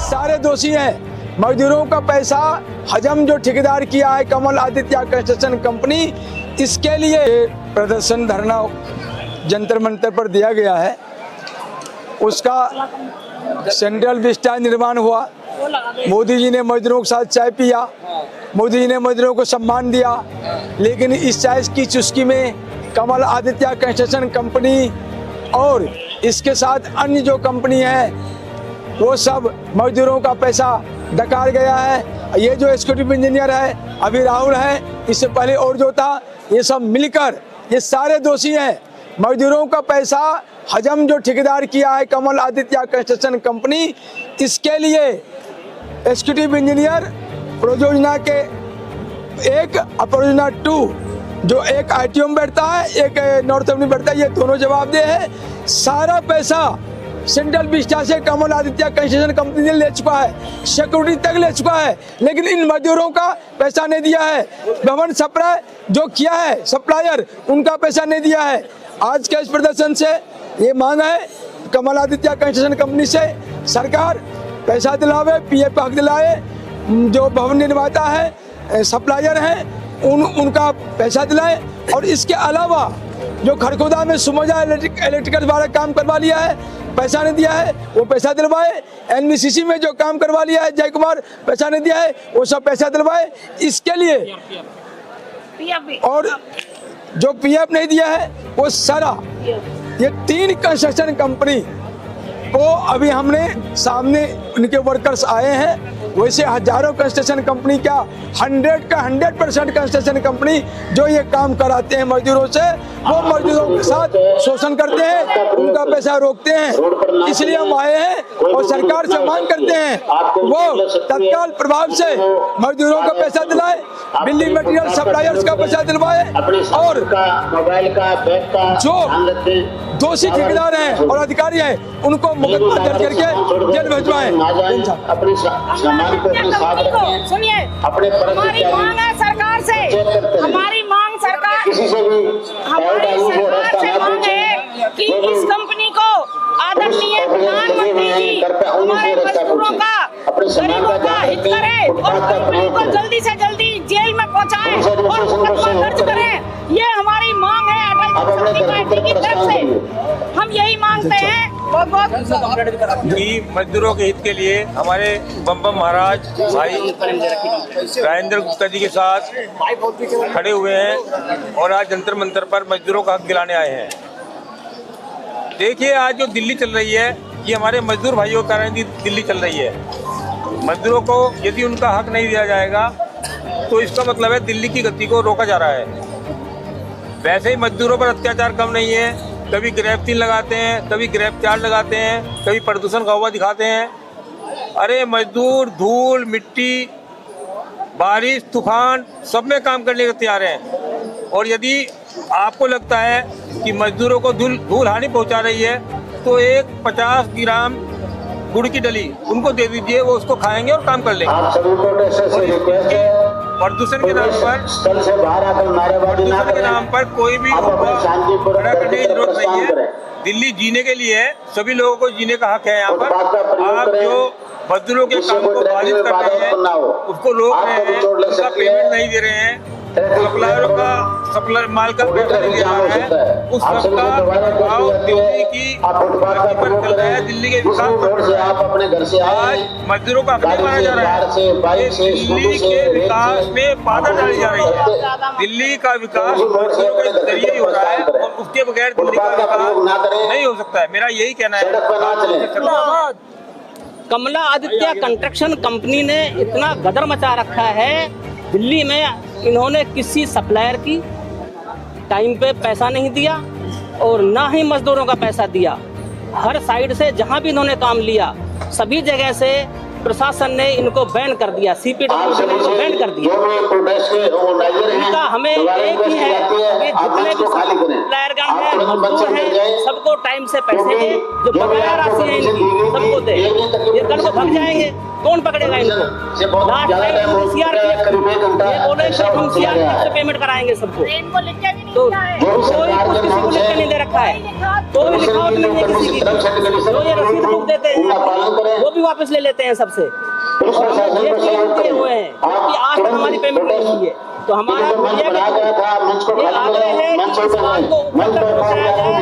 सारे दोषी हैं। मजदूरों का पैसा हजम जो ठेकेदार किया है कमल आदित्य कंस्ट्रक्शन कंपनी, इसके लिए प्रदर्शन धरना जंतर मंतर पर दिया गया है। उसका सेंट्रल विस्टा निर्माण हुआ। मोदी जी ने मजदूरों के साथ चाय पिया, मोदी जी ने मजदूरों को सम्मान दिया, लेकिन इस चाय की चुस्की में कमल आदित्य कंस्ट्रक्शन कंपनी और इसके साथ अन्य जो कंपनी है वो सब मजदूरों का पैसा डकार गया है। ये जो एग्जीक्यूटिव इंजीनियर है अभी राहुल है, इससे पहले और जो था, ये सब मिलकर ये सारे दोषी हैं। मजदूरों का पैसा हजम जो ठेकेदार किया है कमल आदित्य कंस्ट्रक्शन कंपनी, इसके लिए एग्जीक्यूटिव इंजीनियर परियोजना के एक परियोजना 2 जो एक ITO में बैठता है, एक नॉर्थ में बैठता है, ये दोनों जवाबदेह है। सारा पैसा सेंट्रल विस्टा से कमल आदित्य कंस्ट्रक्शन कंपनी ने ले चुका है, सिक्योरिटी तक ले चुका है, लेकिन इन मजदूरों का पैसा नहीं दिया है। भवन सप्लाई जो किया है सप्लायर, उनका पैसा नहीं दिया है। आज के इस प्रदर्शन से ये मांग है कमल आदित्य कंस्ट्रक्शन कंपनी से, सरकार पैसा दिलावे, PF हक दिलाए, जो भवन निर्माता है सप्लायर हैं उनका पैसा दिलाए। और इसके अलावा जो खरखोदा में सुमोजा इलेक्ट्रिकल द्वारा काम करवा लिया है, पैसा नहीं दिया है, वो पैसा दिलवाए। NBCC में जो काम करवा लिया है जय कुमार, पैसा नहीं दिया है, वो सब पैसा दिलवाए इसके लिए। और जो PF नहीं दिया है वो सारा, ये 3 कंस्ट्रक्शन कंपनी को अभी हमने सामने उनके वर्कर्स आए हैं। वैसे हजारों कंस्ट्रक्शन कंपनी क्या 100% कंस्ट्रक्शन कंपनी जो ये काम कराते हैं मजदूरों से, वो मजदूरों के साथ शोषण करते हैं, उनका पैसा रोकते हैं। इसलिए हम आए हैं और सरकार से मांग करते हैं वो तत्काल प्रभाव से मजदूरों का पैसा दिलाए, बिल्डिंग मटेरियल सप्लायर्स का पैसा दिलवाए, और जो दोषी ठेकेदार हैं और अधिकारी हैं उनको मुकदमा दर्ज करके जेल भिजवाएं। सुनिए, हमारी मांग है सरकार से, हमारी मांग सरकार से मांग है कि इस कंपनी को आदरणीय प्रधानमंत्री जी हमारे मजदूरों का, गरीबों का हित करें और कंपनी को जल्दी से जल्दी जेल में पहुंचाएं और मुकदमा दर्ज करें। ये हमारी मांग है अटल बिहारी पार्टी की तरफ से, हम यही मांगते हैं। कि मजदूरों के हित के लिए हमारे बम महाराज भाई राजेंद्र गुप्ता जी के साथ खड़े हुए हैं और आज जंतर मंतर पर मजदूरों का हक दिलाने आए हैं। देखिए, आज जो दिल्ली चल रही है ये हमारे मजदूर भाइयों के कारण दिल्ली चल रही है। मजदूरों को यदि उनका हक नहीं दिया जाएगा तो इसका मतलब है दिल्ली की गति को रोका जा रहा है। वैसे ही मजदूरों पर अत्याचार कम नहीं है, कभी ग्रेप 3 लगाते हैं, कभी ग्रेप 4 लगाते हैं, कभी प्रदूषण का हुआ दिखाते हैं। अरे मजदूर धूल मिट्टी बारिश तूफान सब में काम करने को तैयार हैं। और यदि आपको लगता है कि मजदूरों को धूल हानि पहुंचा रही है तो एक 50 ग्राम गुड़ की डली उनको दे दीजिए, वो उसको खाएंगे और काम कर लेंगे। प्रदूषण के नाम पर कोई भी खड़ा करने की जरूरत नहीं है। दिल्ली जीने के लिए है, सभी लोगों को जीने का हक है। यहाँ पर आप जो मजदूरों के काम को बाधित कर रहे हैं, उसको रोक रहे हैं, उसका पेमेंट नहीं दे रहे हैं, सप्लायरों का सप्लाई माल का पैसा नहीं दे रहा है, उस सबका भाव दिल्ली की पर चल रहा है। दिल्ली के विकास पर आज मजदूरों का हक माना जा रहा है। दिल्ली के विकास में बाधा डाली जा रही है। दिल्ली का विकास मजदूरों के जरिए ही हो रहा है और उसके बगैर दिल्ली का विकास नहीं हो सकता है। मेरा यही कहना है। कमला आदित्य कंस्ट्रक्शन कंपनी ने इतना गदर मचा रखा है दिल्ली में। इन्होंने किसी सप्लायर की टाइम पे पैसा नहीं दिया और ना ही मजदूरों का पैसा दिया। हर साइड से जहां भी इन्होंने काम लिया सभी जगह से प्रशासन ने इनको बैन कर दिया, CPW ने बैन कर दिया। इनका हमें एक ही है कि जितने भी सप्लायरगण हैं, मजदूर हैं, सबको टाइम से पैसे दे, जो बकाया राशि है इनकी सबको दे। ये कल को भाग जाएंगे। कौन पकड़ेगा इनको? लास्ट टाइम सीआरपीएफ ये बोले कि हम सीआरपीएफ से पेमेंट कराएंगे सबको, इनको लिख के भी नहीं तो दिया है। कोई कुछ किसी को लिख के नहीं दे रखा है, कोई लिखावट नहीं है किसी की। जो ये रसीद बुक देते हैं वो भी वापस ले लेते हैं सबसे। ये दिए हुए हैं कि आज तक हमारी पेमेंट नहीं हुई है। तो हमारा ये आग्रह है कि इस बात को ऊपर तक पहुंचाया जाए